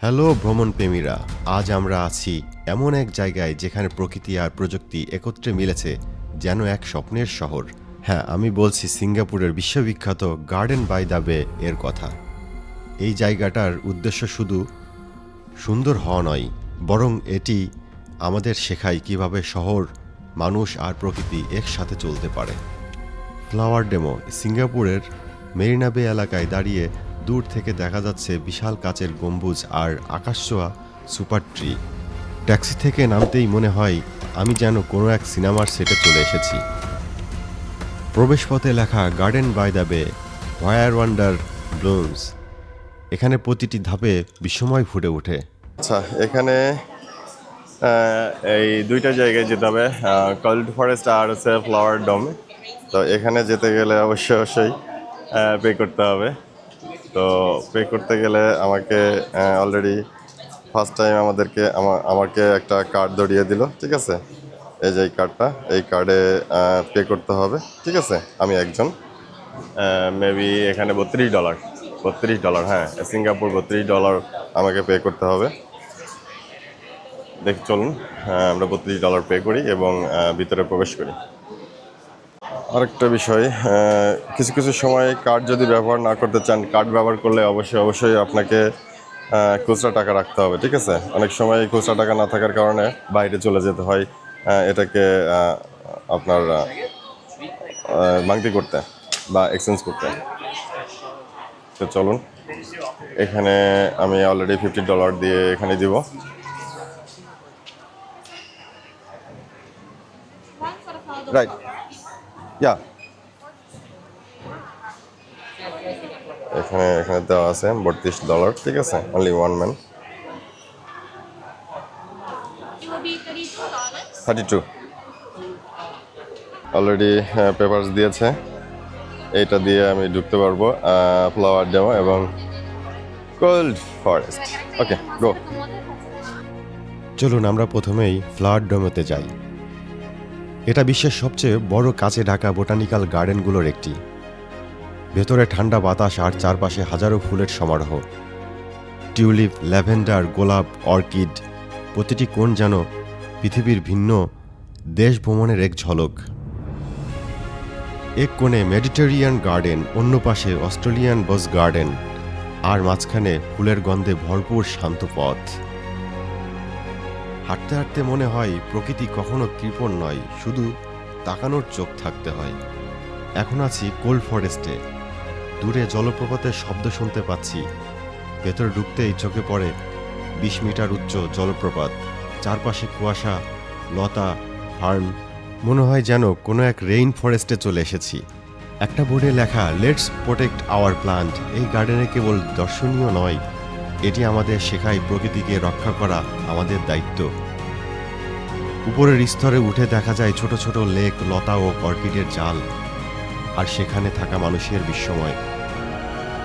Hello ভ্রমণপ্রেমীরা, আজ আমরা আছি এমন এক জায়গায় যেখানে প্রকৃতি আর প্রযুক্তি একত্রে মিলেছে যেন এক স্বপ্নের শহর। হ্যাঁ, আমি বলছি সিঙ্গাপুরের বিশ্ববিখ্যাত গার্ডেন বাই দ্য বে এর কথা। এই জায়গাটার উদ্দেশ্য শুধু সুন্দর হওয়া নয়, বরং এটি আমাদের শেখায় কিভাবে শহর, মানুষ আর প্রকৃতি একসাথে চলতে পারে। Flower demo. সিঙ্গাপুরের মেরিনা বে এলাকায় দাঁড়িয়ে দূর থেকে দেখা যাচ্ছে বিশাল কাচের গম্বুজ আর আকাশছোঁয়া সুপার ট্রি। ট্যাক্সি থেকে নামতেই মনে হয় আমি যেন কোনো এক সিনেমার সেটে চলে এসেছি। প্রবেশপথে লেখা গার্ডেন বাই দ্য বে, হোয়ার ওয়ান্ডার ব্লুমস। এখানে প্রতিটি ধাপে বিস্ময় ফুটে ওঠে। আচ্ছা, এখানে এই দুইটা জায়গায় যেতে হবে, কোল্ড ফরেস্ট আর হচ্ছে ফ্লাওয়ার ডোম। তো এখানে যেতে গেলে অবশ্যই পে করতে হবে। তো পে করতে গেলে আমাকে অলরেডি ফার্স্ট টাইম আমাকে একটা কার্ড ধরিয়ে দিল, ঠিক আছে। এই যে এই কার্ডটা, এই কার্ডে পে করতে হবে, ঠিক আছে। আমি একজন মেবি এখানে $32, হ্যাঁ, সিঙ্গাপুর $32 আমাকে পে করতে হবে। চলুন আমরা $32 পে করি এবং ভিতরে প্রবেশ করি। আরেকটা বিষয়, কিছু কিছু সময় কার্ড যদি ব্যবহার না করতে চান, কার্ড ব্যবহার করলে অবশ্যই আপনাকে খুচরা টাকা রাখতে হবে, ঠিক আছে। অনেক সময় খুচরা টাকা না থাকার কারণে বাইরে চলে যেতে হয় এটাকে আপনার মাংতি করতে বা এক্সচেঞ্জ করতে। তো চলুন, এখানে আমি অলরেডি $50 দিয়ে এখানে দিব। রাইট, ইয়া, এখানে দেওয়া আছে $32, ঠিক আছে। Only one man. 32 already papers দিয়েছে। এইটা দিয়ে আমি ঢুকতে পারবো ফ্লাওয়ার ডেমো এবং কোল্ড ফরেস্ট। ওকে, গো। চলুন আমরা প্রথমেই ফ্লাওয়ার ডোমেতে যাই। এটা বিশ্বের সবচেয়ে বড় কাচে ঢাকা বোটানিক্যাল গার্ডেনগুলোর একটি। ভেতরে ঠান্ডা বাতাস আর চারপাশে হাজারো ফুলের সমারোহ। টিউলিপ, ল্যাভেন্ডার, গোলাপ, অর্কিড, প্রতিটি কোণ যেন পৃথিবীর ভিন্ন দেশ ভ্রমণের এক ঝলক। এক কোণে মেডিটেরিয়ান গার্ডেন, অন্য পাশে অস্ট্রেলিয়ান বস গার্ডেন, আর মাঝখানে ফুলের গন্ধে ভরপুর শান্ত পথ। হাঁটতে হাঁটতে মনে হয় প্রকৃতি কখনো কৃপণ নয়, শুধু তাকানোর চোখ থাকতে হয়। এখন আছি কোল্ড ফরেস্টে। দূরে জলপ্রপাতের শব্দ শুনতে পাচ্ছি। ভেতরে ঢুকতেই চোখে পড়ে 20 মিটার উচ্চ জলপ্রপাত। চারপাশে কুয়াশা, লতা, ফার্ন। মনে হয় যেন কোনো এক রেইন ফরেস্টে চলে এসেছি। একটা বোর্ডে লেখা লেটস প্রোটেক্ট আওয়ার প্লান্ট। এই গার্ডেনে কেবল দর্শনীয় নয়, এটি আমাদের শেখায় প্রকৃতিকে রক্ষা করা আমাদের দায়িত্ব। উপরের স্তরে উঠে দেখা যায় ছোট ছোট লেক, লতা ও অর্কিডের জাল, আর সেখানে থাকা মানুষের বিস্ময়।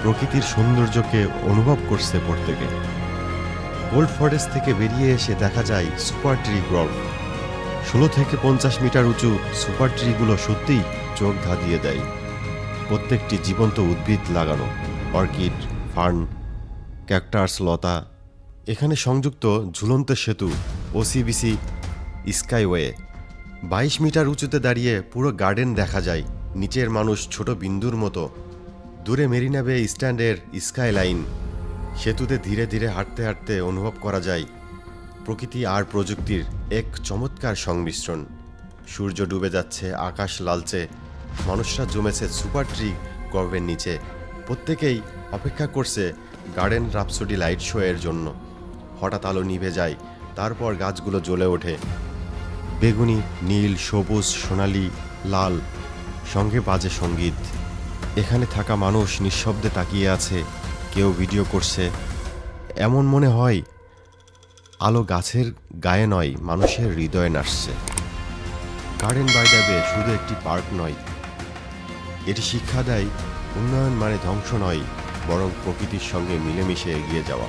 প্রকৃতির সৌন্দর্যকে অনুভব করছে প্রত্যেকে। কোল্ড ফরেস্ট থেকে বেরিয়ে এসে দেখা যায় সুপার ট্রি গ্রোভ। 16 থেকে 50 মিটার উঁচু সুপার ট্রিগুলো সত্যিই চোখ ধাঁধিয়ে দেয়। প্রত্যেকটি জীবন্ত উদ্ভিদ লাগানো, অর্কিড, ফার্ন, ক্যাকটাস, লতা। এখানে সংযুক্ত ঝুলন্ত সেতু, ওসিবিসি স্কাইওয়ে। 22 মিটার উঁচুতে দাঁড়িয়ে পুরো গার্ডেন দেখা যায়। নিচের মানুষ ছোট বিন্দুর মতো। দূরে মেরিনা বে স্ট্যান্ডের স্কাইলাইন। সেতুতে ধীরে ধীরে হাঁটতে হাঁটতে অনুভব করা যায় প্রকৃতি আর প্রযুক্তির এক চমৎকার সংমিশ্রণ। সূর্য ডুবে যাচ্ছে, আকাশ লালচে, মানুষরা জমেছে সুপার ট্রি গ্রোভের নিচে। প্রত্যেকেই অপেক্ষা করছে গার্ডেন রাপসোডি লাইট শো এর জন্য। হঠাৎ আলো নিভে যায়, তারপর গাছগুলো জ্বলে ওঠে। বেগুনি, নীল, সবুজ, সোনালি, লাল, সঙ্গে বাজে সঙ্গীত। এখানে থাকা মানুষ নিঃশব্দে তাকিয়ে আছে, কেউ ভিডিও করছে। এমন মনে হয় আলো গাছের গায়ে নয়, মানুষের হৃদয়ে নাচছে। গার্ডেন বাই দ্য বে শুধু একটি পার্ক নয়, এটি শিক্ষা দেয় উন্নয়ন মানে ধ্বংস নয়, বরং প্রকৃতির সঙ্গে মিলেমিশে এগিয়ে যাওয়া।